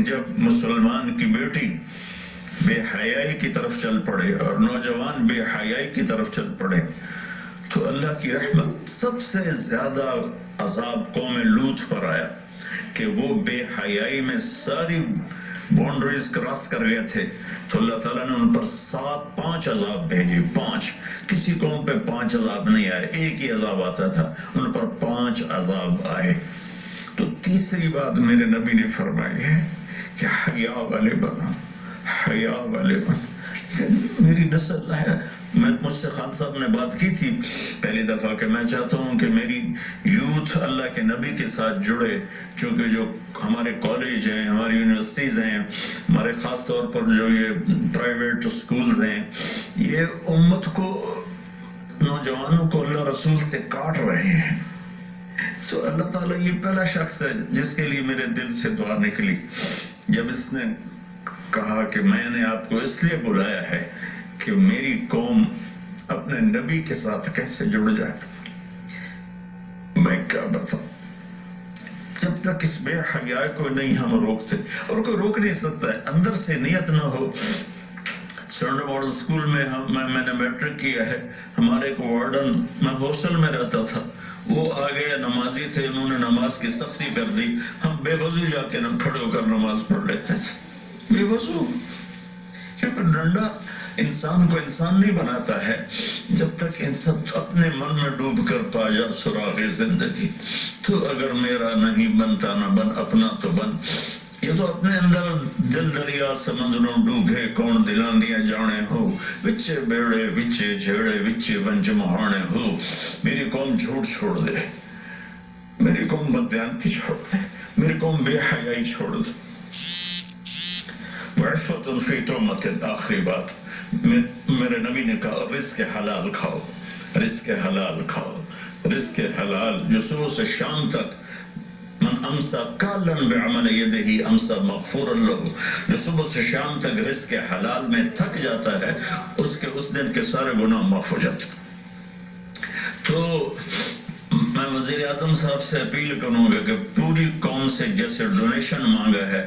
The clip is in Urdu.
جب مسلمان کی بیٹی بے حیائی کی طرف چل پڑے اور نوجوان بے حیائی کی طرف چل پڑے تو اللہ کی رحمت سب سے زیادہ عذاب قوم لوط پر آیا کہ وہ بے حیائی میں ساری باؤنڈریز کراس کر گئے تھے، تو اللہ تعالیٰ نے ان پر 5 عذاب بھیجے. 5 کسی قوم پہ 5 عذاب نہیں آئے، ایک ہی عذاب آتا تھا، ان پر 5 عذاب آئے. تو تیسری بات میرے نبی نے فرمائی ہے کہ حیا والے بنو، حیا والے بنو. لیکن میری نسل ہے، مجھ سے خان صاحب نے بات کی تھی پہلی دفعہ کہ میں چاہتا ہوں کہ میری یوتھ اللہ کے نبی کے ساتھ جڑے، چونکہ جو ہمارے کالج ہیں، ہماری یونیورسٹیز ہیں، ہمارے خاص طور پر جو یہ پرائیویٹ سکولز ہیں، یہ امت کو، نوجوانوں کو اللہ رسول سے کاٹ رہے ہیں. تو اللہ تعالیٰ یہ پہلا شخص ہے جس کے لیے میرے دل سے دعا نکلی جب اس نے کہا کہ میں نے آپ کو اس لیے بلایا ہے کہ میری قوم اپنے نبی کے ساتھ کیسے جڑ جائے. میں کیا بتاؤں، جب تک اس بے حیائی کو نہیں ہم روکتے، اور کوئی روک نہیں سکتا ہے، اندر سے نیت نہ ہو. سرنڈ ماڈل اسکول میں میں نے میٹرک کیا ہے، ہمارے ایک وارڈن، میں ہاسٹل میں رہتا تھا، وہ آ گئے، نمازی تھے، انہوں نے نماز کی سختی کر دی، ہم بے وضو جا کے کھڑے ہو کر نماز پڑھ لیتے تھے، بے وضو. کیونکہ ڈنڈا انسان کو انسان نہیں بناتا ہے جب تک انسان اپنے من میں ڈوب کر پا جا سراغ زندگی. تو اگر میرا نہیں بنتا نہ بن، اپنا تو بن. یہ تو اپنے اندر دل دریا سمندروں ڈوبے کون دلان دیا جانے ہو، وچے بیڑے وچے جھیڑے وچے ونج مہانے ہو. میری قوم جھوٹ چھوڑ دے، میری قوم بددیانتی چھوڑ دے، میری قوم بے حیائی چھوڑ دے. وعفت فی تہمت، آخری بات میرے نبی نے کہا رزق حلال کھاؤ، رزق حلال کھاؤ. رزق حلال جو صبح سے شام تک، من امسا کالن بعمل یدہ امسا مغفور له، جو صبح سے شام تک رزق حلال میں تھک جاتا ہے اس دن کے سارے گناہ معاف ہو جاتے. تو میں وزیر اعظم صاحب سے اپیل کروں گا کہ پوری قوم سے جیسے ڈونیشن مانگا ہے